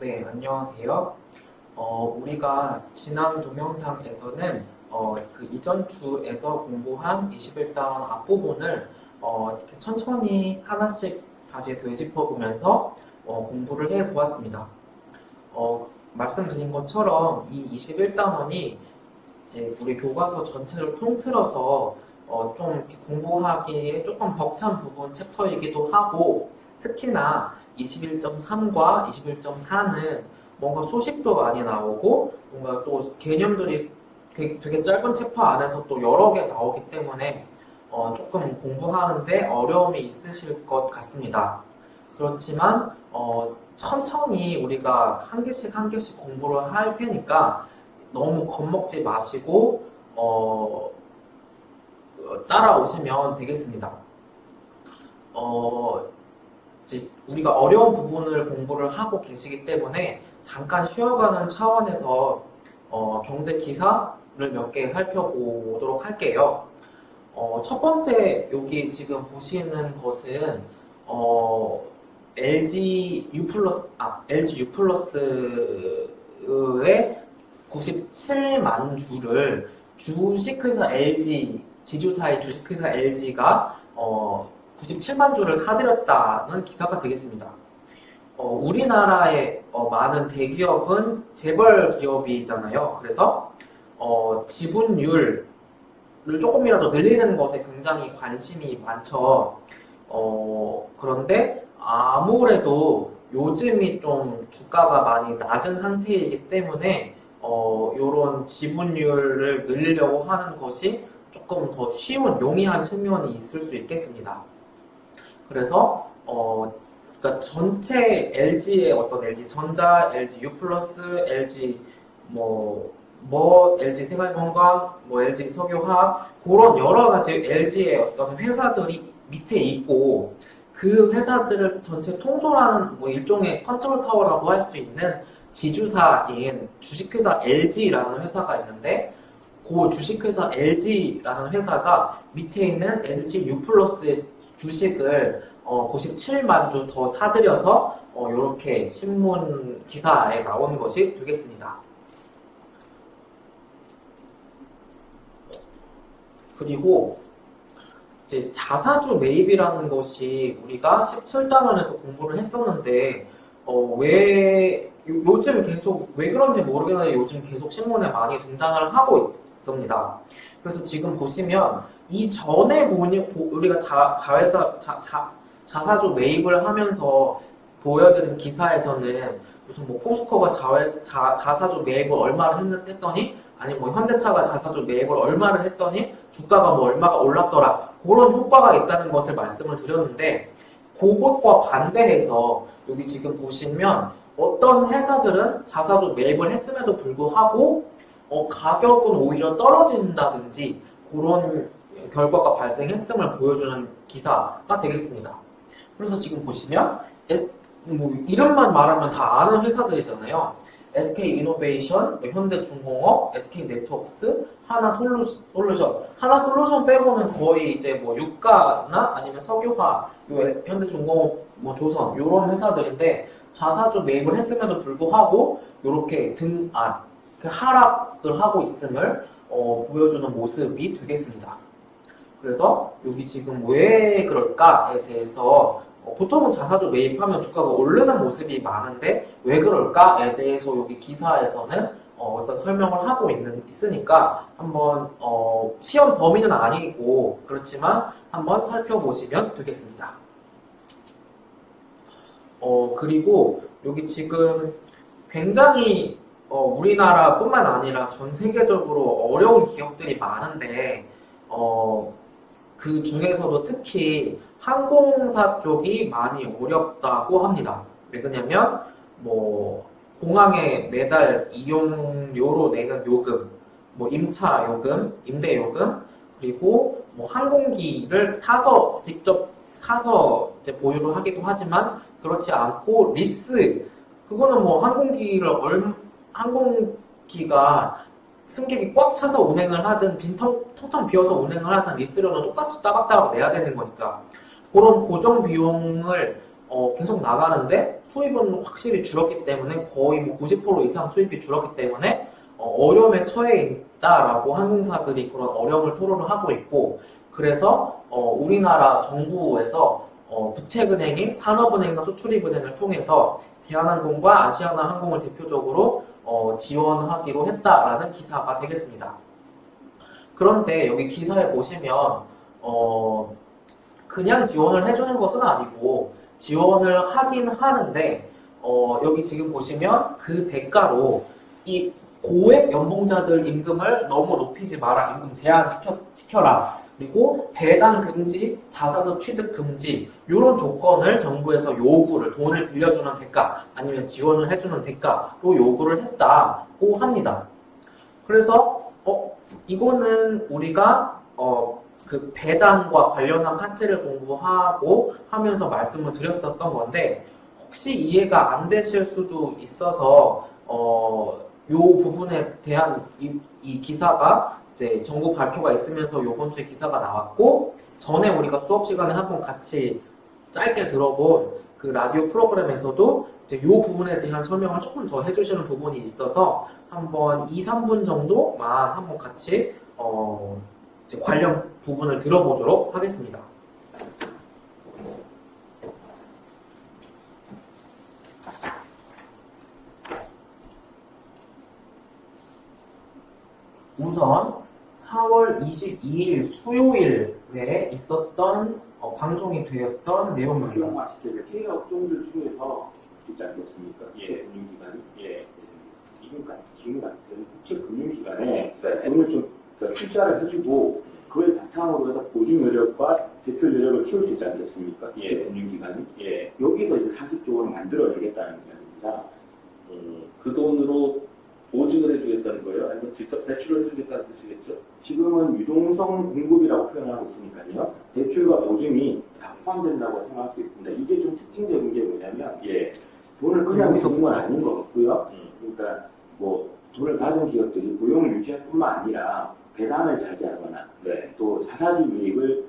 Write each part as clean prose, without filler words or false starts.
네, 안녕하세요. 우리가 지난 동영상에서는 그 이전 주에서 공부한 21단 앞부분을 이렇게 천천히 하나씩 다시 되짚어 보면서 공부를 해 보았습니다. 말씀드린 것처럼 이 21단원이 이제 우리 교과서 전체를 통틀어서 좀 이렇게 공부하기에 조금 벅찬 부분 챕터이기도 하고, 특히나 21.3과 21.4는 뭔가 수식도 많이 나오고 뭔가 또 개념들이 되게 짧은 챕터 안에서 또 여러 개 나오기 때문에 조금 공부하는데 어려움이 있으실 것 같습니다. 그렇지만 천천히 우리가 한 개씩 한 개씩 공부를 할 테니까 너무 겁먹지 마시고 따라오시면 되겠습니다. 이제 우리가 어려운 부분을 공부를 하고 계시기 때문에 잠깐 쉬어가는 차원에서 경제 기사를 몇 개 살펴보도록 할게요. 첫 번째 여기 지금 보시는 것은 LG U 플러스의 97만 주를 주식회사 LG, 지주사의 주식회사 LG가 97만 주를 사들였다는 기사가 되겠습니다. 우리나라의 많은 대기업은 재벌 기업이잖아요. 그래서 지분율을 조금이라도 늘리는 것에 굉장히 관심이 많죠. 그런데 아무래도 요즘이 좀 주가가 많이 낮은 상태이기 때문에 요런 지분율을 늘리려고 하는 것이 조금 더 쉬운, 용이한 측면이 있을 수 있겠습니다. 그래서 그러니까 전체 LG의 어떤 LG 전자, LG U 플러스, LG LG 생활건강, LG 석유화학 그런 여러 가지 LG의 어떤 회사들이 밑에 있고, 그 회사들을 전체 통솔하는 일종의 컨트롤 타워라고 할 수 있는 지주사인 주식회사 LG라는 회사가 있는데, 그 주식회사 LG라는 회사가 밑에 있는 LG U 플러스의 주식을 97만 주 더 사들여서 이렇게 신문 기사에 나온 것이 되겠습니다. 그리고 이제 자사주 매입이라는 것이 우리가 17단원에서 공부를 했었는데 요즘 계속 왜 그런지 모르겠는데 요즘 계속 신문에 많이 등장을 하고 있습니다. 그래서 지금 보시면 이전에 우리가 자사주 매입을 하면서 보여드린 기사에서는 무슨 포스코가 자사주 매입을 얼마를 했더니, 아니 현대차가 자사주 매입을 얼마를 했더니 주가가 얼마가 올랐더라, 그런 효과가 있다는 것을 말씀을 드렸는데, 그것과 반대해서 여기 지금 보시면 어떤 회사들은 자사주 매입을 했음에도 불구하고 가격은 오히려 떨어진다든지 그런 결과가 발생했음을 보여주는 기사가 되겠습니다. 그래서 지금 보시면 이름만 말하면 다 아는 회사들이잖아요. SK이노베이션, 현대중공업, SK네트워크스, 하나솔루션. 하나솔루션 빼고는 거의 이제 유가나 아니면 석유화, 현대중공업, 조선 이런 회사들인데, 자사주 매입을 했음에도 불구하고 이렇게 하락을 하고 있음을 보여주는 모습이 되겠습니다. 그래서 여기 지금 왜 그럴까에 대해서 보통은 자사주 매입하면 주가가 오르는 모습이 많은데 왜 그럴까에 대해서 여기 기사에서는 어떤 설명을 하고 있으니까 한번 시험 범위는 아니고 그렇지만 한번 살펴보시면 되겠습니다. 그리고 여기 지금 굉장히 우리나라뿐만 아니라 전 세계적으로 어려운 기업들이 많은데 그 중에서도 특히 항공사 쪽이 많이 어렵다고 합니다. 왜 그러냐면 공항에 매달 이용료로 내는 요금, 임차 요금, 임대 요금, 그리고 항공기를 직접 사서 이제 보유를 하기도 하지만 그렇지 않고 리스, 그거는 항공기가 승객이 꽉 차서 운행을 하든 텅텅 비어서 운행을 하든 리스료는 똑같이 따박따박 내야 되는 거니까 그런 고정 비용을 계속 나가는데 수입은 확실히 줄었기 때문에 거의 뭐 90% 이상 수입이 줄었기 때문에 어려움에 처해 있다라고 항공사들이 그런 어려움을 토로를 하고 있고 그래서 우리나라 정부에서 국책은행인 산업은행과 수출입은행을 통해서 대한항공과 아시아나항공을 대표적으로 지원하기로 했다라는 기사가 되겠습니다. 그런데 여기 기사에 보시면 그냥 지원을 해주는 것은 아니고 지원을 하긴 하는데 여기 지금 보시면 그 대가로 이 고액 연봉자들 임금을 너무 높이지 마라, 임금 제한시켜라. 그리고 배당 금지, 자사주 취득 금지 이런 조건을 정부에서 요구를 돈을 빌려주는 대가 아니면 지원을 해주는 대가로 요구를 했다고 합니다. 그래서 이거는 우리가 그 배당과 관련한 파트를 공부하고 하면서 말씀을 드렸었던 건데 혹시 이해가 안 되실 수도 있어서 요 부분에 대한 이 기사가 이제 정부 발표가 있으면서 요번 주에 기사가 나왔고 전에 우리가 수업 시간에 한번 같이 짧게 들어본 그 라디오 프로그램에서도 이제 요 부분에 대한 설명을 조금 더 해주시는 부분이 있어서 한번 2, 3분 정도만 한번 같이 이제 관련 부분을 들어보도록 하겠습니다. 우선 4월 22일 수요일에 있었던 방송이 되었던 내용입니다. 말씀하실 때 해외 업종들 중에서 있지 않겠습니까? 국제금융기관이 기금 같은 국제금융기관에 돈을 좀 투자를 해주고 그걸 바탕으로 해서 보증 여력과 대출 여력을 키울 수 있지 않겠습니까? 국제금융기관이 여기서 이제 40조 원을 만들어내겠다는 이야기입니다. 그 돈으로 보증을 해주겠다는 거예요? 아니면 직접 대출을 해주겠다는 뜻이겠죠? 지금은 유동성 공급이라고 표현하고 있으니까요. 대출과 보증이 다 포함된다고 생각할 수 있습니다. 이게 좀 특징적인 게 뭐냐면 돈을 그냥 주는 건 아닌 것 같고요. 그러니까 뭐 돈을 가진 기업들이 고용을 유지할 뿐만 아니라 배당을 자제하거나 또 자사주 유입을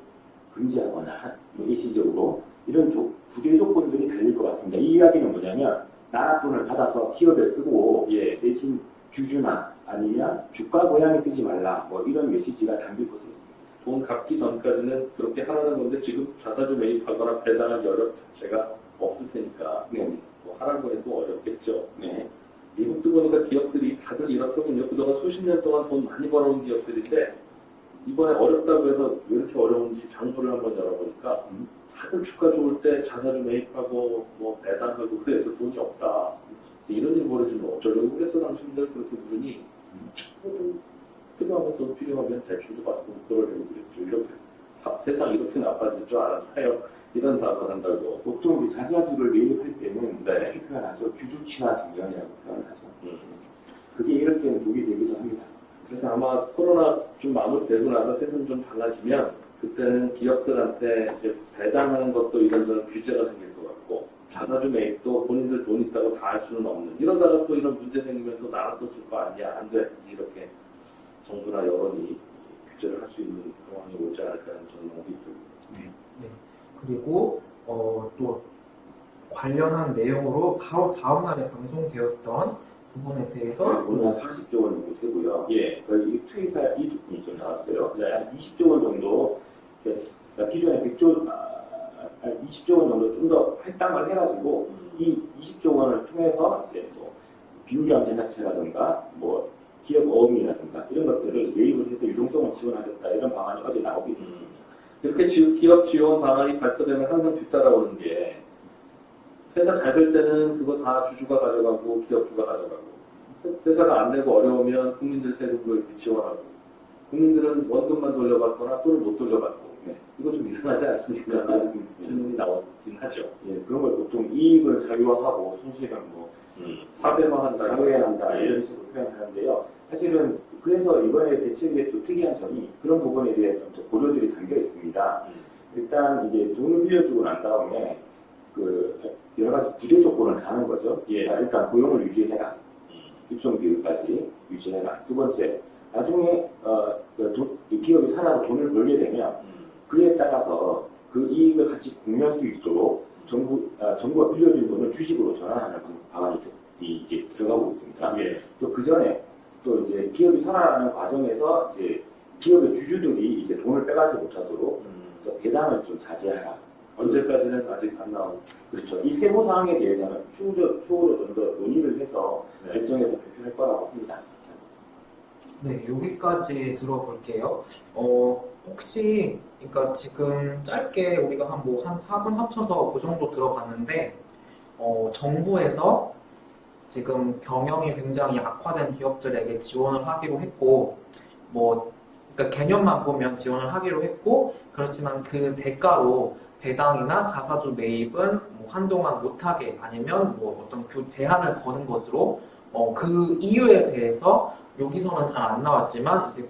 금지하거나 일시적으로 이런 부대 조건들이 달릴 것 같습니다. 이 이야기는 뭐냐면 나라 돈을 받아서 기업에 쓰고 대신 주주나 아니면 주가 고양이 쓰지 말라 뭐 이런 메시지가 담길 것으로 돈 갚기 전까지는 그렇게 하라는 건데 지금 자사주 매입하거나 배당할 여력 자체가 없을 테니까 뭐 하라고 해도 어렵겠죠. 미국도 보니까 기업들이 다들 이렇거든요. 그동안 수십 년 동안 돈 많이 벌어온 기업들인데 이번에 어렵다고 해서 왜 이렇게 어려운지 장소를 한번 열어보니까 다들 주가 좋을 때 자사주 매입하고 뭐 배당하고 그래서 돈이 없다. 이런 일 벌어지면 어쩌려고 그래서 당신들 그렇게 부르니 필요하면 돈 필요하면 대출도 받고 그러려고 그랬죠. 이렇게 세상 이렇게 나빠질 줄 알았나요? 이런 답을 한다고. 보통 자사주를 매입할 때는 이렇게 표현하죠. 주주친화 증명이라고 표현하죠. 그게 이럴 때는 독이 되기도 합니다. 그래서 아마 코로나 좀 마무리되고 나서 세상 좀 달라지면 그때는 기업들한테 이제 배당하는 것도 이런저런 규제가 생길 것 같고 자사주 매입도 본인들 돈 있다고 다 할 수는 없는 이러다가 또 이런 문제 생기면 또 나라 또 쓸 거 아니야 안 돼 이렇게 정부나 여론이 규제를 할 수 있는 상황이 오지 않을까 하는 전망이 듭니다. 그리고 또 관련한 내용으로 바로 다음 날에 방송되었던 부분에 대해서 오늘 한 40조 원 정도 되고요. 거의 투입할 이득분이 좀 나왔어요. 한 20조 원 정도, 기존에 100조, 20조 원 정도 좀 더 할당을 해가지고 이 20조 원을 통해서 이제 뭐 비유량 제작체라든가 뭐 기업 어음이라든가 이런 것들을 매입을 해서 유동성을 지원하겠다 이런 방안이 어제 나오게 됐습니다. 이렇게 기업 지원 방안이 발표되면 항상 뒤따라오는 게 회사 잘 될 때는 그거 다 주주가 가져가고 기업주가 가져가고 회사가 안 되고 어려우면 국민들 세금으로 이렇게 지원하고 국민들은 원금만 돌려받거나 또는 못 돌려받고 이거 좀 이상하지 않습니까? 질문이 나오긴 하죠. 그런 걸 보통 이익을 사유화하고 손실은 뭐 사배화한다, 사회한다 이런 식으로 표현하는데요. 사실은 그래서 이번에 대책에 또 특이한 점이 그런 부분에 대해 좀 고려들이 담겨 있습니다. 일단 이제 돈을 빌려주고 난 다음에 그 여러 가지 부대 조건을 다는 거죠. 일단 고용을 유지해라. 일정 비율까지 유지해라. 두 번째, 나중에 이 기업이 살아서 돈을 벌게 되면 그에 따라서 그 이익을 같이 공유할 수 있도록 정부가 빌려준 돈을 주식으로 전환하는 방안이 이제 들어가고 있습니다. 예. 또 그 전에 또 이제 기업이 살아나는 과정에서 이제 기업의 주주들이 이제 돈을 빼가지 못하도록 또 배당을 좀 자제하라. 언제까지는 아직 안 나온. 그렇죠. 이 세부 사항에 대해서는 추후로 좀 더 논의를 해서 네. 결정해서 발표할 거라고 합니다. 네, 여기까지 들어볼게요. 혹시, 그러니까 지금 짧게 우리가 한 4분 합쳐서 그 정도 들어봤는데, 정부에서 지금 경영이 굉장히 악화된 기업들에게 지원을 하기로 했고, 그러니까 개념만 보면 지원을 하기로 했고, 그렇지만 그 대가로 배당이나 자사주 매입은 한동안 못하게 아니면 어떤 제한을 거는 것으로 그 이유에 대해서 여기서는 잘 안 나왔지만 이제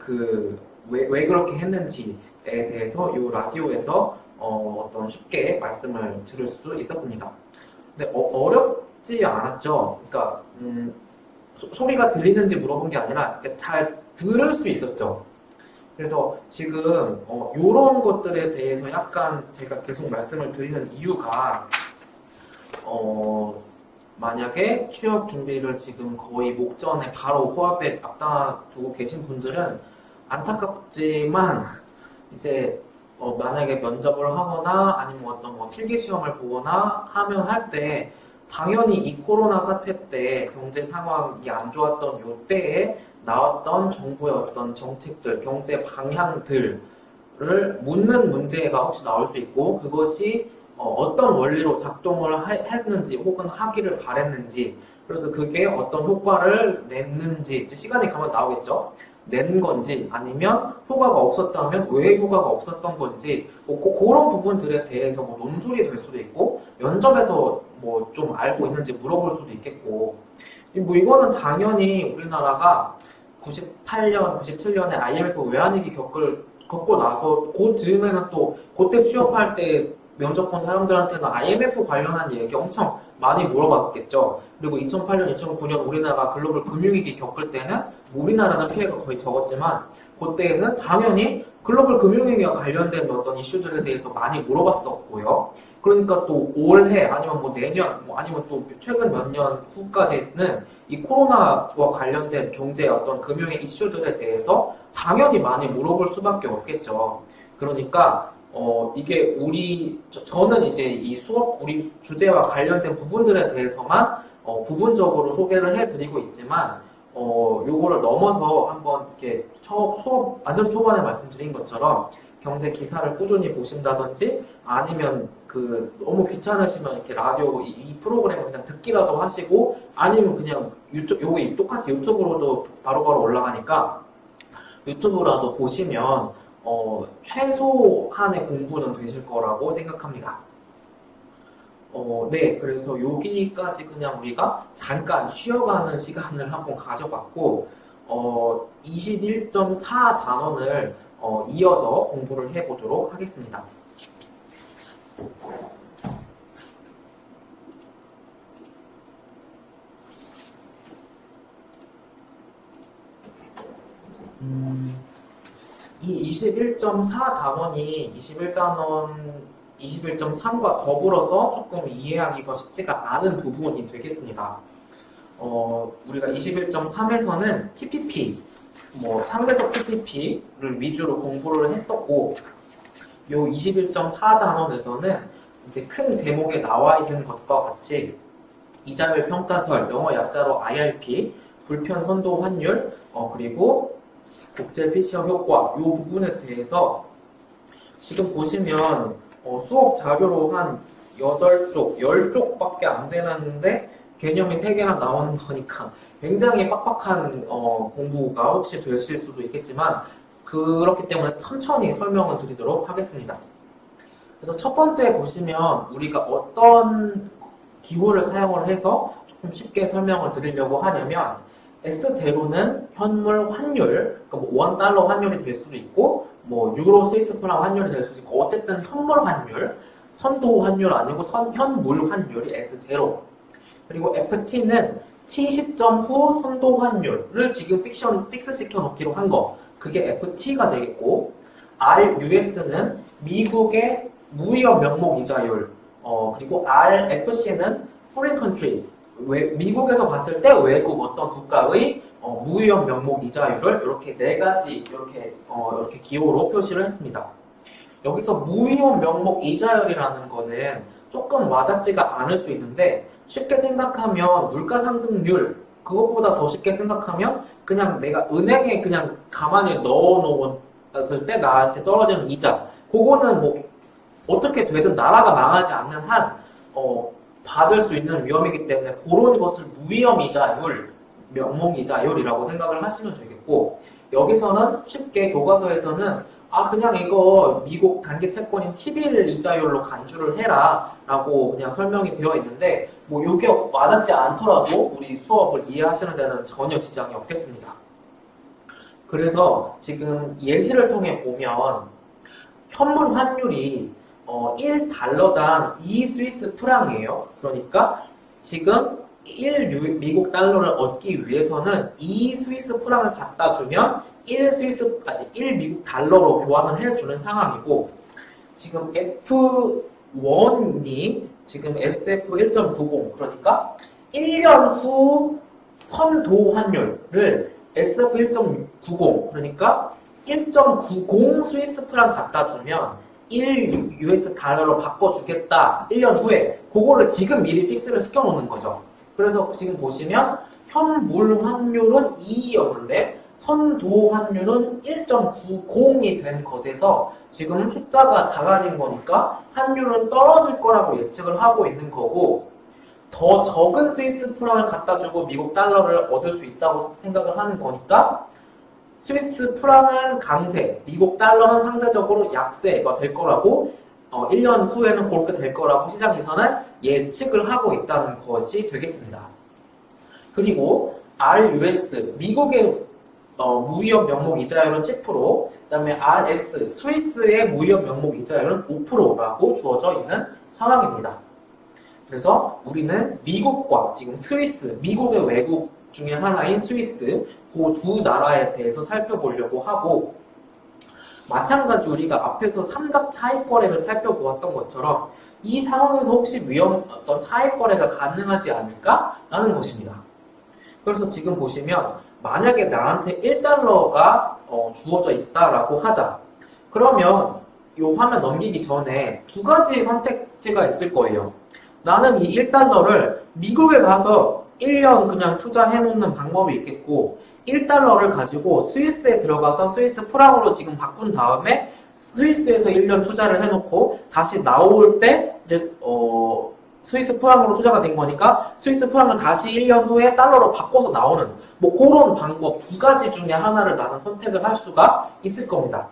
왜 그렇게 했는지에 대해서 이 라디오에서 어떤 쉽게 말씀을 들을 수 있었습니다. 근데 어렵지 않았죠. 그러니까 소리가 들리는지 물어본 게 아니라 잘 들을 수 있었죠. 그래서 지금 이런 것들에 대해서 약간 제가 계속 말씀을 드리는 이유가 만약에 취업 준비를 지금 거의 목전에 바로 코앞에 앞다두고 계신 분들은 안타깝지만 이제 만약에 면접을 하거나 아니면 어떤 필기 시험을 보거나 하면 할 때 당연히 이 코로나 사태 때 경제 상황이 안 좋았던 요 때에 나왔던 정부의 어떤 정책들, 경제 방향들을 묻는 문제가 혹시 나올 수 있고 그것이 어떤 원리로 작동을 했는지 혹은 하기를 바랬는지 그래서 그게 어떤 효과를 냈는지 시간이 가면 나오겠죠. 낸 건지 아니면 효과가 없었다면 왜 효과가 없었던 건지 그런 부분들에 대해서 논술이 될 수도 있고 면접에서 좀 알고 있는지 물어볼 수도 있겠고 이거는 당연히 우리나라가 98년, 97년에 IMF 외환위기 겪고 나서 그 즈음에는 또 그때 취업할 때 면접 본 사람들한테는 IMF 관련한 얘기 엄청 많이 물어봤겠죠. 그리고 2008년, 2009년 우리나라가 글로벌 금융위기 겪을 때는 우리나라는 피해가 거의 적었지만 그때는 당연히 글로벌 금융위기와 관련된 어떤 이슈들에 대해서 많이 물어봤었고요. 그러니까 또 올해 아니면 내년 아니면 또 최근 몇 년 후까지는 이 코로나와 관련된 경제 어떤 금융의 이슈들에 대해서 당연히 많이 물어볼 수밖에 없겠죠. 그러니까 이게 저는 이제 이 우리 주제와 관련된 부분들에 대해서만 부분적으로 소개를 해드리고 있지만 요거를 넘어서 한번 이렇게 수업 완전 초반에 말씀드린 것처럼 경제 기사를 꾸준히 보신다든지 아니면 너무 귀찮으시면 이렇게 라디오 이 프로그램을 그냥 듣기라도 하시고 아니면 그냥 요거 똑같이 유튜브로도 바로바로 올라가니까 유튜브라도 보시면 최소한의 공부는 되실 거라고 생각합니다. 네, 그래서 여기까지 그냥 우리가 잠깐 쉬어가는 시간을 한번 가져봤고 21.4 단원을 이어서 공부를 해보도록 하겠습니다. 이 21.4 단원이 21.3과 더불어서 조금 이해하기가 쉽지가 않은 부분이 되겠습니다. 우리가 21.3에서는 PPP, 상대적 PPP를 위주로 공부를 했었고, 요 21.4 단원에서는 이제 큰 제목에 나와 있는 것과 같이 이자율 평가설, 영어 약자로 IRP, 불편 선도 환율, 그리고 국제 피시험 효과, 이 부분에 대해서 지금 보시면 수업 자료로 한 8쪽, 10쪽밖에 안 되는데 개념이 3개나 나오는 거니까 굉장히 빡빡한 공부가 혹시 되실 수도 있겠지만 그렇기 때문에 천천히 설명을 드리도록 하겠습니다. 그래서 첫 번째 보시면 우리가 어떤 기호를 사용을 해서 조금 쉽게 설명을 드리려고 하냐면 S0는 현물 환율, 그러니까 $1 환율이 될 수도 있고 유로 스위스 프랑 환율이 될 수도 있고 어쨌든 현물 환율, 선도 환율 아니고 현물 환율이 S0. 그리고 FT는 T 시점 후 선도 환율을 지금 픽스 시켜 놓기로 한 거. 그게 FT가 되겠고 RUS는 미국의 무위험 명목 이자율 그리고 RFC는 Foreign Country, 미국에서 봤을 때 외국 어떤 국가의 무위험 명목 이자율을 이렇게 네 가지 이렇게 기호로 표시를 했습니다. 여기서 무위험 명목 이자율이라는 거는 조금 와닿지가 않을 수 있는데 쉽게 생각하면 물가 상승률, 그것보다 더 쉽게 생각하면 그냥 내가 은행에 그냥 가만히 넣어놓았을 때 나한테 떨어지는 이자, 그거는 뭐 어떻게 되든 나라가 망하지 않는 한 받을 수 있는 위험이기 때문에 그런 것을 무위험 이자율, 명목 이자율이라고 생각을 하시면 되겠고, 여기서는 쉽게 교과서에서는 그냥 이거 미국 단기 채권인 T-bill 이자율로 간주를 해라 라고 그냥 설명이 되어 있는데, 뭐 이게 와닿지 않더라도 우리 수업을 이해하시는 데는 전혀 지장이 없겠습니다. 그래서 지금 예시를 통해 보면 현물 환율이 1달러당 2 스위스 프랑이에요. 그러니까 지금 1 미국 달러를 얻기 위해서는 2 스위스 프랑을 갖다 주면 1 미국 달러로 교환을 해주는 상황이고, 지금 F1이 지금 SF 1.90, 그러니까 1년 후 선도 환율을 SF 1.90, 그러니까 1.90 스위스 프랑 갖다 주면 1 US 달러로 바꿔주겠다. 1년 후에. 그거를 지금 미리 픽스를 시켜놓는 거죠. 그래서 지금 보시면 현물 환율은 2였는데 선도 환율은 1.90이 된 것에서 지금 숫자가 작아진 거니까 환율은 떨어질 거라고 예측을 하고 있는 거고, 더 적은 스위스 프랑을 갖다 주고 미국 달러를 얻을 수 있다고 생각을 하는 거니까 스위스 프랑은 강세, 미국 달러는 상대적으로 약세가 될 거라고 1년 후에는 그렇게 될 거라고 시장에서는 예측을 하고 있다는 것이 되겠습니다. 그리고 RUS, 미국의 무위험 명목 이자율은 10%, 그 다음에 RS, 스위스의 무위험 명목 이자율은 5%라고 주어져 있는 상황입니다. 그래서 우리는 미국과 지금 스위스, 미국의 외국 중에 하나인 스위스, 그 두 나라에 대해서 살펴보려고 하고, 마찬가지 우리가 앞에서 삼각 차익 거래를 살펴보았던 것처럼 이 상황에서 혹시 어떤 차익 거래가 가능하지 않을까라는 것입니다. 그래서 지금 보시면 만약에 나한테 1달러가 주어져 있다라고 하자. 그러면 이 화면 넘기기 전에 두 가지 선택지가 있을 거예요. 나는 이 1달러를 미국에 가서 1년 그냥 투자해 놓는 방법이 있겠고, 1달러를 가지고 스위스에 들어가서 스위스 프랑으로 지금 바꾼 다음에 스위스에서 1년 투자를 해놓고 다시 나올 때 이제 스위스 프랑으로 투자가 된 거니까 스위스 프랑을 다시 1년 후에 달러로 바꿔서 나오는 뭐 그런 방법 두 가지 중에 하나를 나는 선택을 할 수가 있을 겁니다.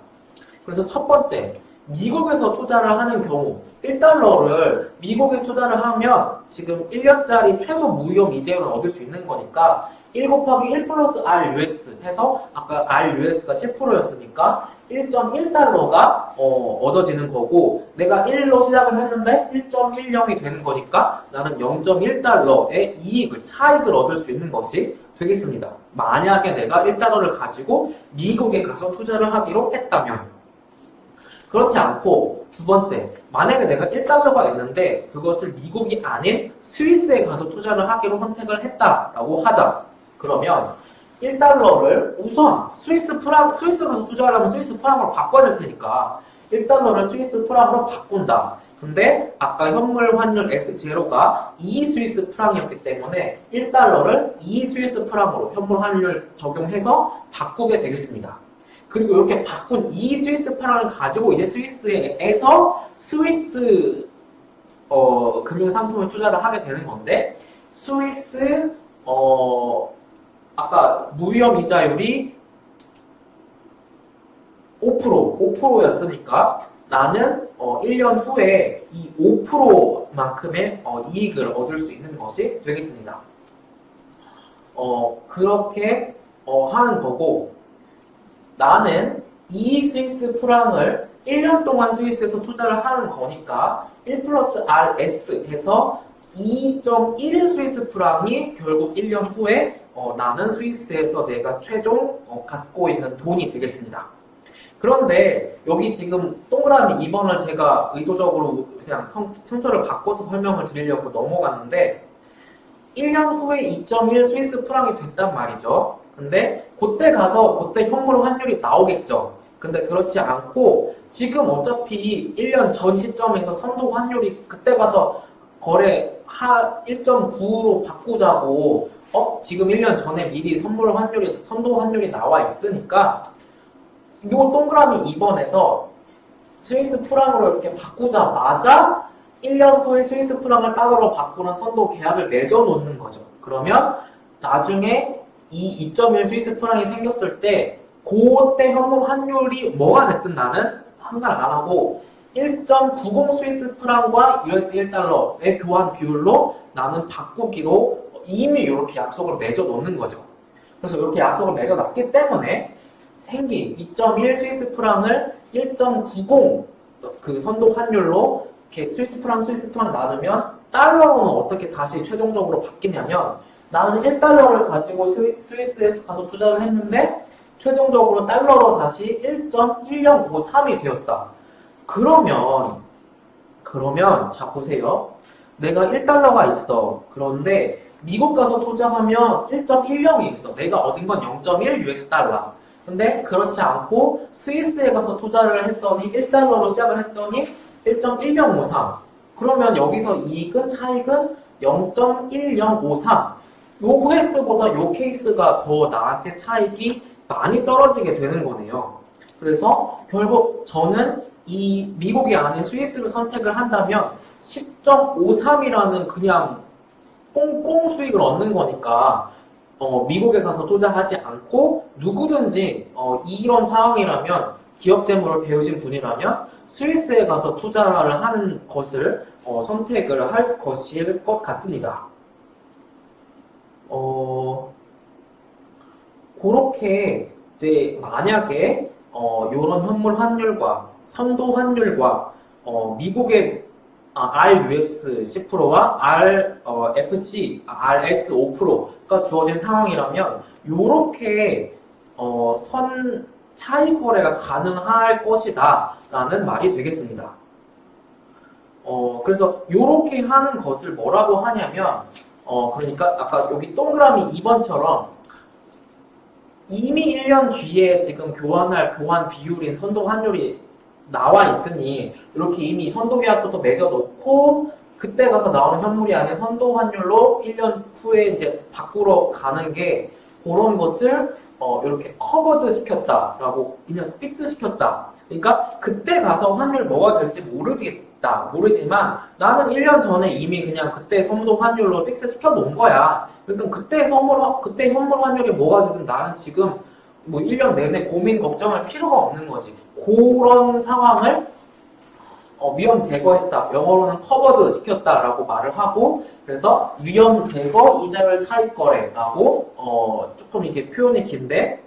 그래서 첫 번째, 미국에서 투자를 하는 경우 1달러를 미국에 투자를 하면 지금 1년짜리 최소 무위험 이자율을 얻을 수 있는 거니까 1 곱하기 1 플러스 RUS 해서 아까 RUS가 10%였으니까 1.1달러가 얻어지는 거고, 내가 1로 시작을 했는데 1.10이 되는 거니까 나는 0.1달러의 차익을 얻을 수 있는 것이 되겠습니다. 만약에 내가 1달러를 가지고 미국에 가서 투자를 하기로 했다면. 그렇지 않고 두 번째, 만약에 내가 1달러가 있는데 그것을 미국이 아닌 스위스에 가서 투자를 하기로 선택을 했다라고 하자. 그러면 1달러를 우선 스위스 가서 투자를 하면 스위스 프랑으로 바꿔야 될 테니까 1달러를 스위스 프랑으로 바꾼다. 근데 아까 현물 환율 S0가 2 스위스 프랑이었기 때문에 1달러를 2 스위스 프랑으로 현물 환율 적용해서 바꾸게 되겠습니다. 그리고 이렇게 바꾼 2 스위스 프랑을 가지고 이제 스위스에서 스위스 금융상품을 투자를 하게 되는 건데, 스위스 아까 무위험 이자율이 5%였으니까 나는 1년 후에 이 5%만큼의 이익을 얻을 수 있는 것이 되겠습니다. 그렇게 하는 거고, 나는 이 스위스 프랑을 1년 동안 스위스에서 투자를 하는 거니까 1 플러스 RS 해서 2.1 스위스 프랑이 결국 1년 후에 나는 스위스에서 내가 최종 갖고 있는 돈이 되겠습니다. 그런데 여기 지금 동그라미 2번을 제가 의도적으로 그냥 순서를 바꿔서 설명을 드리려고 넘어갔는데 1년 후에 2.1 스위스 프랑이 됐단 말이죠. 근데 그때 가서 그때 현물 환율이 나오겠죠. 근데 그렇지 않고 지금 어차피 1년 전 시점에서 선도 환율이 그때 가서 거래 1.9로 바꾸자고 지금 1년 전에 미리 선도 환율이 나와 있으니까 이 동그라미 2번에서 스위스 프랑으로 이렇게 바꾸자마자 1년 후에 스위스 프랑을 달러로 바꾸는 선도 계약을 맺어 놓는 거죠. 그러면 나중에 이 2.1 스위스 프랑이 생겼을 때 그때 현물 환율이 뭐가 됐든 나는 상관 안 하고 1.90 스위스 프랑과 US 1달러의 교환 비율로 나는 바꾸기로 이미 이렇게 약속을 맺어 놓는 거죠. 그래서 이렇게 약속을 맺어 놨기 때문에 생긴 2.1 스위스 프랑을 1.90 그 선도 환율로 이렇게 스위스 프랑 나누면 달러로는 어떻게 다시 최종적으로 바뀌냐면 나는 1달러를 가지고 스위스에 가서 투자를 했는데 최종적으로 달러로 다시 1.1053이 되었다. 그러면 자 보세요. 내가 1달러가 있어. 그런데 미국 가서 투자하면 1.10이 있어. 내가 얻은 건 0.1 US 달러. 근데 그렇지 않고 스위스에 가서 투자를 했더니 1달러로 시작을 했더니 1.1053. 그러면 여기서 차익은 0.1053. 요 케이스보다 요 케이스가 더 나한테 차익이 많이 떨어지게 되는 거네요. 그래서 결국 저는 이 미국이 아닌 스위스를 선택을 한다면 10.53이라는 그냥 꽁꽁 수익을 얻는 거니까 미국에 가서 투자하지 않고 누구든지 이런 상황이라면 기업 재무를 배우신 분이라면 스위스에 가서 투자를 하는 것을 선택을 할 것일 것 같습니다. 그렇게 이제 만약에 이런 현물 환율과 선도 환율과 미국의 RUS 10%와 RFC, RS 5%가 주어진 상황이라면 이렇게 차익 거래가 가능할 것이다 라는 말이 되겠습니다. 그래서 이렇게 하는 것을 뭐라고 하냐면 그러니까 아까 여기 동그라미 2번처럼 이미 1년 뒤에 지금 교환할 교환 비율인 선도 환율이 나와 있으니 이렇게 이미 선도 계약부터 맺어 놓고 그때 가서 나오는 현물이 아닌 선도 환율로 1년 후에 이제 바꾸러 가는 게 그런 것을 이렇게 커버드 시켰다라고 그냥 픽스 시켰다. 그러니까 그때 가서 환율 뭐가 될지 모르지만 나는 1년 전에 이미 그냥 그때 선도 환율로 픽스 시켜 놓은 거야. 그러니까 그때 현물 환율이 뭐가 되든 나는 지금 뭐 1년 내내 고민 걱정할 필요가 없는 거지. 그런 상황을 위험 제거했다. 영어로는 커버드 시켰다라고 말을 하고 그래서 위험 제거 이자율 차익 거래라고 조금 이게 표현이 긴데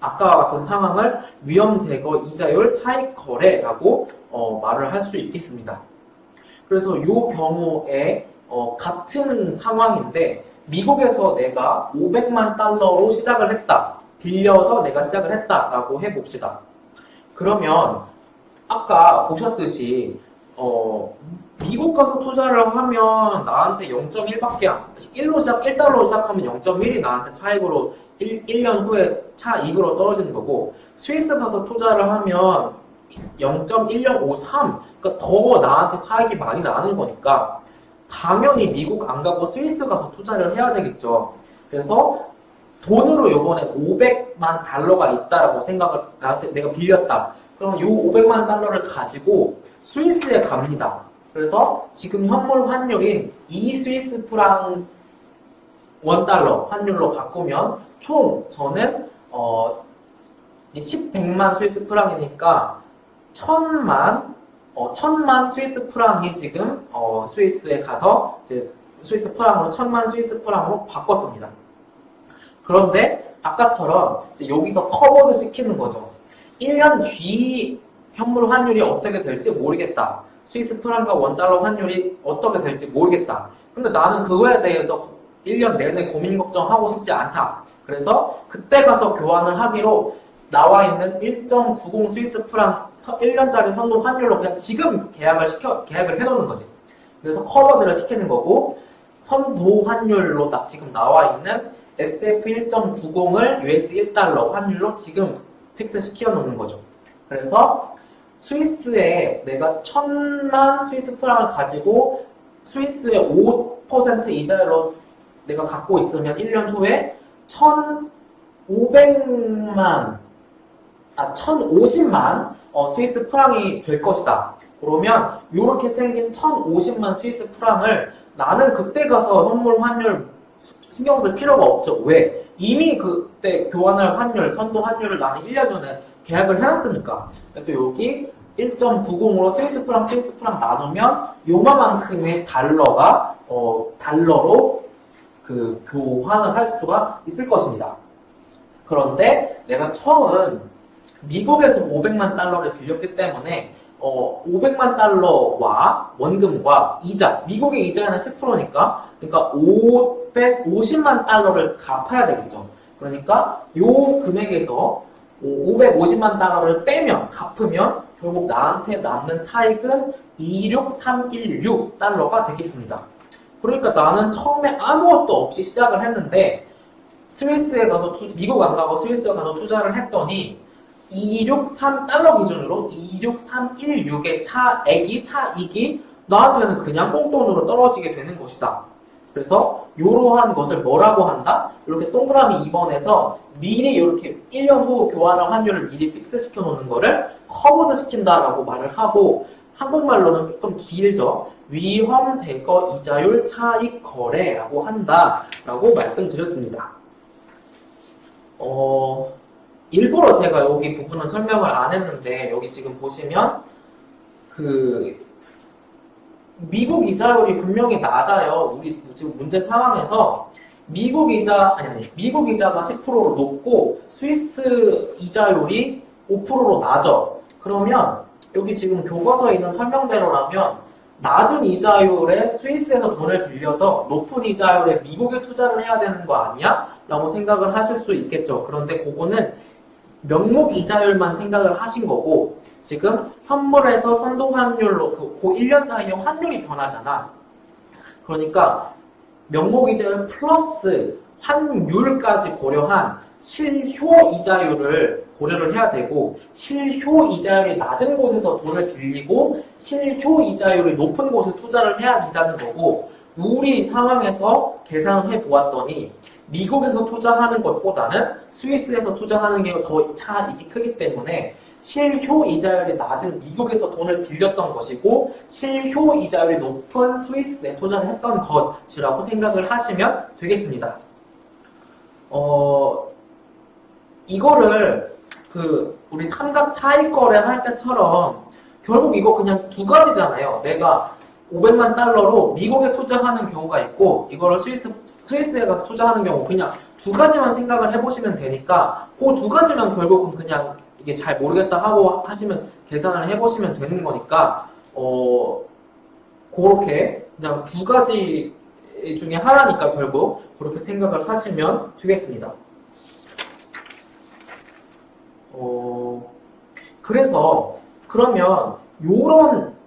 아까와 같은 상황을 위험 제거 이자율 차익 거래라고 말을 할 수 있겠습니다. 그래서 이 경우에 같은 상황인데 미국에서 내가 500만 달러로 시작을 했다. 빌려서 내가 시작을 했다라고 해봅시다. 그러면 아까 보셨듯이 미국 가서 투자를 하면 나한테 0.1밖에 1달러로 시작하면 0.1이 나한테 차익으로 1년 후에 차익으로 떨어지는 거고 스위스 가서 투자를 하면 0.1053 그러니까 더 나한테 차익이 많이 나는 거니까 당연히 미국 안 가고 스위스 가서 투자를 해야 되겠죠. 그래서 돈으로 요번에 500만 달러가 있다라고 생각을 나한테 내가 빌렸다. 그러면 이 500만 달러를 가지고 스위스에 갑니다. 그래서 지금 현물 환율인 2 스위스 프랑 1달러 환율로 바꾸면 총 저는 100만 스위스 프랑이니까 1000만 스위스 프랑이 지금 스위스에 가서 이제 스위스 프랑으로 1000만 스위스 프랑으로 바꿨습니다. 그런데 아까처럼 이제 여기서 커버드 시키는 거죠. 1년 뒤 현물 환율이 어떻게 될지 모르겠다. 스위스 프랑과 1달러 환율이 어떻게 될지 모르겠다. 근데 나는 그거에 대해서 1년 내내 고민 걱정하고 싶지 않다. 그래서 그때 가서 교환을 하기로 나와 있는 1.90 스위스 프랑 1년짜리 선도 환율로 그냥 지금 계약을 해놓는 거지. 그래서 커버드를 시키는 거고, 선도 환율로 딱 지금 나와 있는 SF 1.90을 US 1달러 환율로 지금 픽스 시켜놓는 거죠. 그래서 스위스에 내가 1000만 스위스 프랑을 가지고 스위스의 5% 이자율로 내가 갖고 있으면 1년 후에 1050만 스위스 프랑이 될 것이다. 그러면 이렇게 생긴 1050만 스위스 프랑을 나는 그때 가서 현물 환율 신경 쓸 필요가 없죠. 왜? 이미 그때 교환할 환율, 선도 환율을 나는 1년 전에 계약을 해놨으니까. 그래서 여기 1.90으로 스위스 프랑 나누면 요만큼의 달러로 그 교환을 할 수가 있을 것입니다. 그런데 내가 처음 미국에서 500만 달러를 빌렸기 때문에 500만 달러와 원금과 이자, 미국의 이자는 10%니까 그러니까 550만 달러를 갚아야 되겠죠. 그러니까 요 금액에서 550만 달러를 갚으면 결국 나한테 남는 차익은 26316 달러가 되겠습니다. 그러니까 나는 처음에 아무것도 없이 시작을 했는데 스위스에 가서 미국 안 가고 스위스에 가서 투자를 했더니 263달러 기준으로 26316의 차익이 나한테는 그냥 꽁돈으로 떨어지게 되는 것이다. 그래서 이러한 것을 뭐라고 한다? 이렇게 동그라미 2번에서 미리 이렇게 1년 후 교환할 환율을 미리 픽스 시켜 놓는 거를 커버드 시킨다라고 말을 하고, 한국말로는 조금 길죠. 위험 제거 이자율 차익 거래라고 한다라고 말씀드렸습니다. 일부러 제가 여기 부분은 설명을 안 했는데, 여기 지금 보시면 미국 이자율이 분명히 낮아요. 우리 지금 문제 상황에서 미국 이자가 10%로 높고 스위스 이자율이 5%로 낮아. 그러면 여기 지금 교과서에 있는 설명대로라면 낮은 이자율에 스위스에서 돈을 빌려서 높은 이자율에 미국에 투자를 해야 되는 거 아니야? 라고 생각을 하실 수 있겠죠. 그런데 그거는 명목 이자율만 생각을 하신 거고, 지금 현물에서 선도 환율로 그 1년 사이에 환율이 변하잖아. 그러니까 명목 이자율 플러스 환율까지 고려한 실효 이자율을 고려를 해야 되고, 실효 이자율이 낮은 곳에서 돈을 빌리고 실효 이자율이 높은 곳에 투자를 해야 된다는 거고, 우리 상황에서 계산을 해보았더니 미국에서 투자하는 것보다는 스위스에서 투자하는 게 더 차익이 크기 때문에 실효 이자율이 낮은 미국에서 돈을 빌렸던 것이고 실효 이자율이 높은 스위스에 투자를 했던 것이라고 생각을 하시면 되겠습니다. 이거를 우리 삼각 차익 거래 할 때처럼 결국 이거 그냥 두 가지잖아요. 내가 500만 달러로 미국에 투자하는 경우가 있고, 이거를 스위스에 가서 투자하는 경우, 그냥 두 가지만 생각을 해보시면 되니까, 그 두 가지만 결국은 그냥 이게 잘 모르겠다 하고 하시면 계산을 해보시면 되는 거니까, 그렇게 그냥 두 가지 중에 하나니까 결국 그렇게 생각을 하시면 되겠습니다. 그러면 요런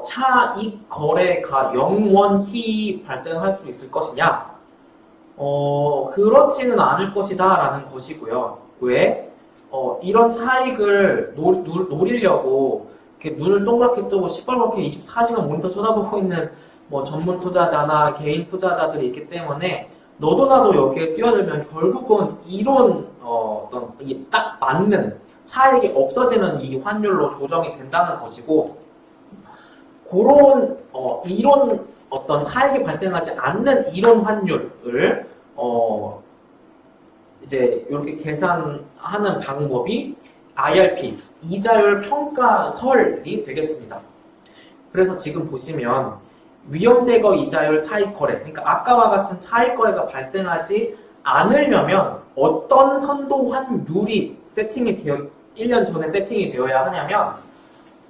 차익 거래가 영원히 발생할 수 있을 것이냐? 그렇지는 않을 것이다 라는 것이고요. 왜? 이런 차익을 노리려고 이렇게 눈을 동그랗게 뜨고 시뻘겋게 24시간 모니터 쳐다보고 있는 뭐 전문 투자자나 개인 투자자들이 있기 때문에 너도 나도 여기에 뛰어들면 결국은 이런 딱 맞는 차익이 없어지는 이 환율로 조정이 된다는 것이고, 그런 이런 어떤 차익이 발생하지 않는 이런 환율을 이제 이렇게 계산하는 방법이 IRP, 이자율 평가설이 되겠습니다. 그래서 지금 보시면 위험 제거 이자율 차익 거래, 그러니까 아까와 같은 차익 거래가 발생하지 않으려면 어떤 선도 환율이 1년 전에 세팅이 되어야 하냐면,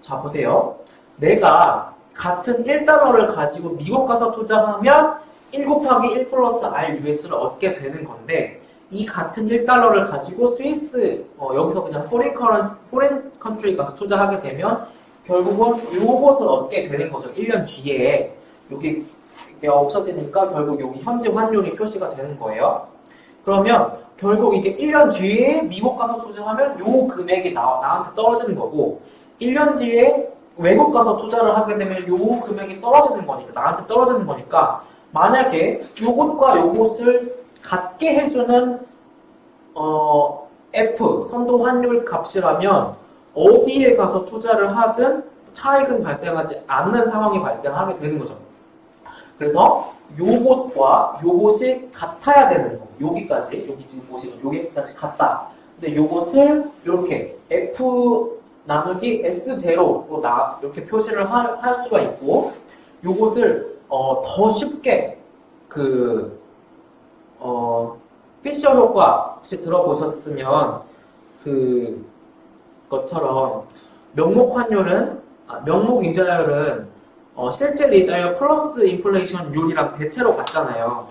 자 보세요. 내가 같은 1달러를 가지고 미국 가서 투자하면 1 곱하기 1 플러스 R US를 얻게 되는 건데, 이 같은 1달러를 가지고 스위스 여기서 그냥 포렌 컨트리 가서 투자하게 되면 결국은 요것을 얻게 되는 거죠. 1년 뒤에 여기 이게 없어지니까 결국 여기 현지 환율이 표시가 되는 거예요. 그러면 결국 이게 1년 뒤에 미국 가서 투자하면 요 금액이 나한테 떨어지는 거고 1년 뒤에 외국 가서 투자를 하게 되면 요 금액이 떨어지는 거니까 나한테 떨어지는 거니까 만약에 요것과 요것을 같게 해주는 F 선도 환율 값이라면 어디에 가서 투자를 하든 차익은 발생하지 않는 상황이 발생하게 되는 거죠. 그래서 요것과 요것이 같아야 되는 거. 여기까지 여기 지금 보시면 여기까지 같다. 근데 요것을 이렇게 F 나누기 S0로 이렇게 표시를 할 수가 있고 요것을 더 쉽게 피셔 효과 혹시 들어보셨으면 그것처럼 명목 이자율은 실질 이자율 플러스 인플레이션율이랑 대체로 같잖아요.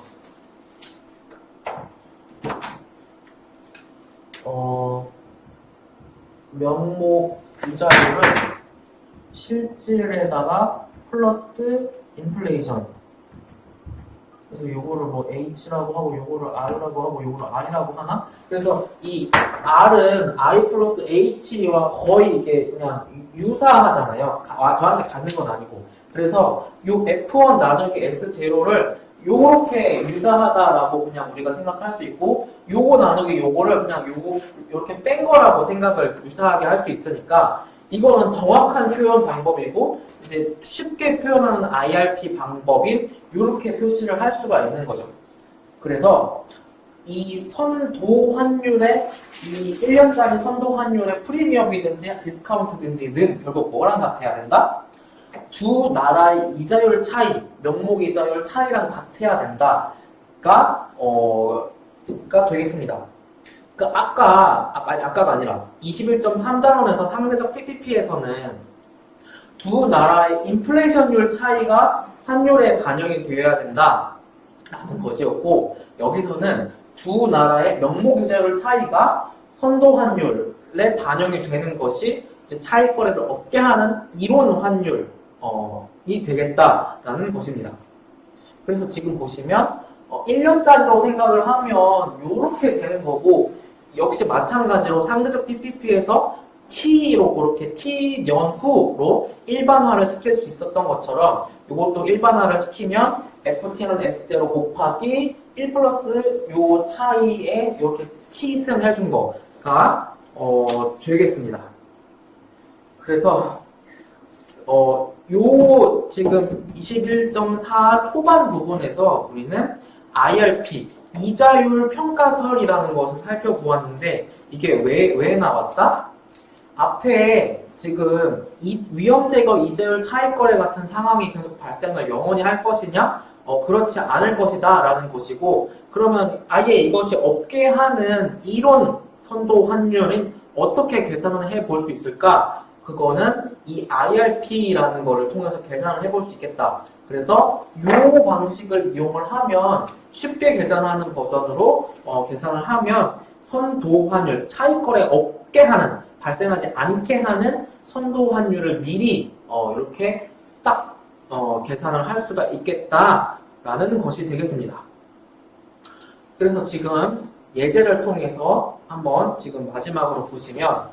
명목 이자율은 실질에다가 플러스 인플레이션. 그래서 요거를 뭐 H라고 하고 요거를 R라고 하고 요거를 R이라고 하나? 그래서 이 R은 I 플러스 H와 거의 이게 그냥 유사하잖아요. 저한테 갖는 건 아니고. 그래서 요 F1 나누기 S0를 요렇게 유사하다라고 그냥 우리가 생각할 수 있고 요거 나누기 요거를 그냥 요거 이렇게 뺀 거라고 생각을 유사하게 할 수 있으니까 이거는 정확한 표현 방법이고 이제 쉽게 표현하는 IRP 방법인 이렇게 표시를 할 수가 있는 거죠. 그래서 이 선도 환율의 이 1년짜리 선도 환율의 프리미엄이든지 디스카운트든지는 결국 뭐랑 같아야 된다? 두 나라의 이자율 차이, 명목 이자율 차이랑 같아야 된다가 되겠습니다. 아까가 아니라 21.3단원에서 상대적 PPP에서는 두 나라의 인플레이션율 차이가 환율에 반영이 되어야 된다라는 것이었고 여기서는 두 나라의 명목 이자율 차이가 선도 환율에 반영이 되는 것이 이제 차익 거래를 얻게 하는 이론 환율이 되겠다라는 것입니다. 그래서 지금 보시면 1년짜리로 생각을 하면 이렇게 되는 거고 역시 마찬가지로 상대적 PPP에서 T로 그렇게 T년 후로 일반화를 시킬 수 있었던 것처럼 이것도 일반화를 시키면 FT는 S0 곱하기 1 플러스 요 차이에 이렇게 T승 해준 거가 되겠습니다. 그래서 요 지금 21.4 초반 부분에서 우리는 IRP 이자율 평가설이라는 것을 살펴보았는데 이게 왜 나왔다? 앞에 지금 위험 제거 이자율 차익 거래 같은 상황이 계속 발생을 영원히 할 것이냐? 그렇지 않을 것이다 라는 것이고 그러면 아예 이것이 없게 하는 이론 선도 환율은 어떻게 계산을 해볼 수 있을까? 그거는 이 IRP라는 거를 통해서 계산을 해볼 수 있겠다. 그래서 이 방식을 이용을 하면 쉽게 계산하는 버전으로 계산을 하면 선도 환율, 차익 거래 없게 하는, 발생하지 않게 하는 선도 환율을 미리 이렇게 딱 계산을 할 수가 있겠다라는 것이 되겠습니다. 그래서 지금 예제를 통해서 한번 지금 마지막으로 보시면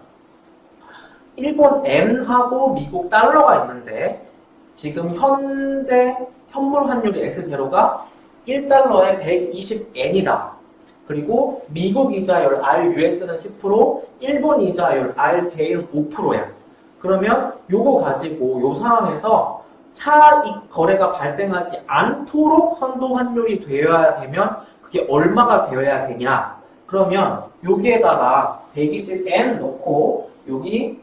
일본 N하고 미국 달러가 있는데 지금 현재 현물 환율이 S0가 1달러에 120엔이다. 그리고 미국 이자율 RUS는 10%, 일본 이자율 RJ는 5%야. 그러면 요거 가지고 요 상황에서 차익 거래가 발생하지 않도록 선도 환율이 되어야 되면 그게 얼마가 되어야 되냐? 그러면 여기에다가 120N 넣고 여기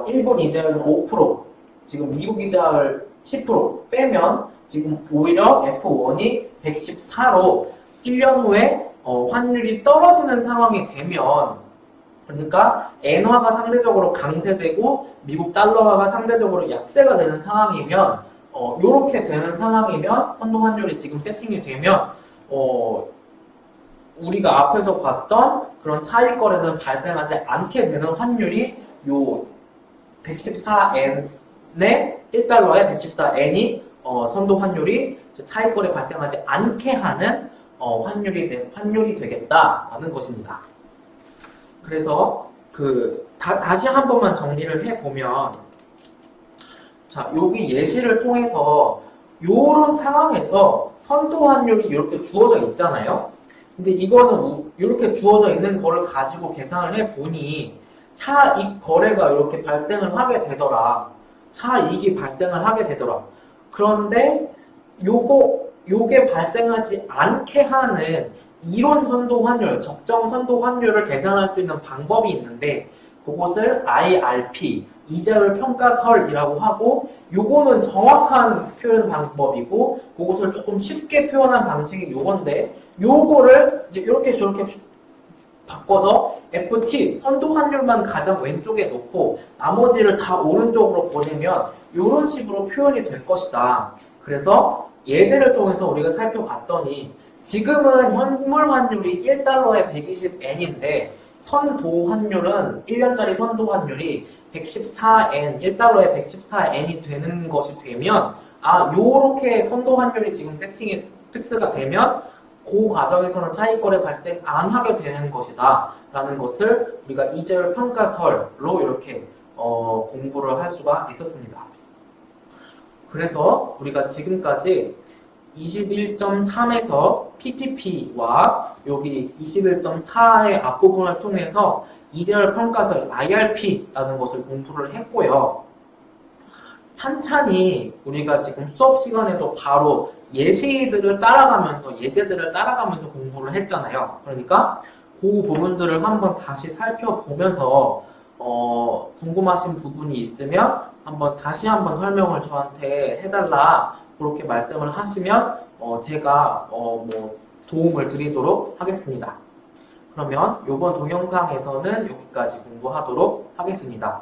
일본 이자율 5%, 지금 미국 이자율 10% 빼면 지금 오히려 F1이 114로 1년 후에 환율이 떨어지는 상황이 되면 그러니까 엔화가 상대적으로 강세되고 미국 달러화가 상대적으로 약세가 되는 상황이면 이렇게 되는 상황이면 선도 환율이 지금 세팅이 되면 우리가 앞에서 봤던 그런 차익거래는 발생하지 않게 되는 환율이 요 114N의 1달러에 114N이 선도 환율이 차익거래 발생하지 않게 하는 환율이 되겠다라는 것입니다. 그래서 다시 한 번만 정리를 해보면, 자, 여기 예시를 통해서 요런 상황에서 선도 환율이 이렇게 주어져 있잖아요. 근데 이거는 이렇게 주어져 있는 거를 가지고 계산을 해보니 차익 거래가 이렇게 발생을 하게 되더라. 차익이 발생을 하게 되더라. 그런데 요게 발생하지 않게 하는 이론 선도 환율, 적정 선도 환율을 계산할 수 있는 방법이 있는데, 그것을 IRP, 이자율 평가설이라고 하고, 요거는 정확한 표현 방법이고, 그것을 조금 쉽게 표현한 방식이 요건데, 요거를 이제 이렇게 저렇게 바꿔서 FT, 선도 환율만 가장 왼쪽에 놓고, 나머지를 다 오른쪽으로 보내면, 요런 식으로 표현이 될 것이다. 그래서 예제를 통해서 우리가 살펴봤더니, 지금은 현물 환율이 1달러에 120N인데, 선도 환율은 1년짜리 선도 환율이 114N, 1달러에 114N이 되는 것이 되면, 요렇게 선도 환율이 지금 세팅이 픽스가 되면 그 과정에서는 차익거래 발생 안 하게 되는 것이다 라는 것을 우리가 이자율 평가설로 이렇게 공부를 할 수가 있었습니다. 그래서 우리가 지금까지 21.3에서 PPP와 여기 21.4의 앞부분을 통해서 이자율 평가설 IRP라는 것을 공부를 했고요. 찬찬히 우리가 지금 수업 시간에도 바로 예제들을 따라가면서 공부를 했잖아요. 그러니까 그 부분들을 한번 다시 살펴보면서 궁금하신 부분이 있으면 다시 한번 설명을 저한테 해달라 그렇게 말씀을 하시면 제가 도움을 드리도록 하겠습니다. 그러면 이번 동영상에서는 여기까지 공부하도록 하겠습니다.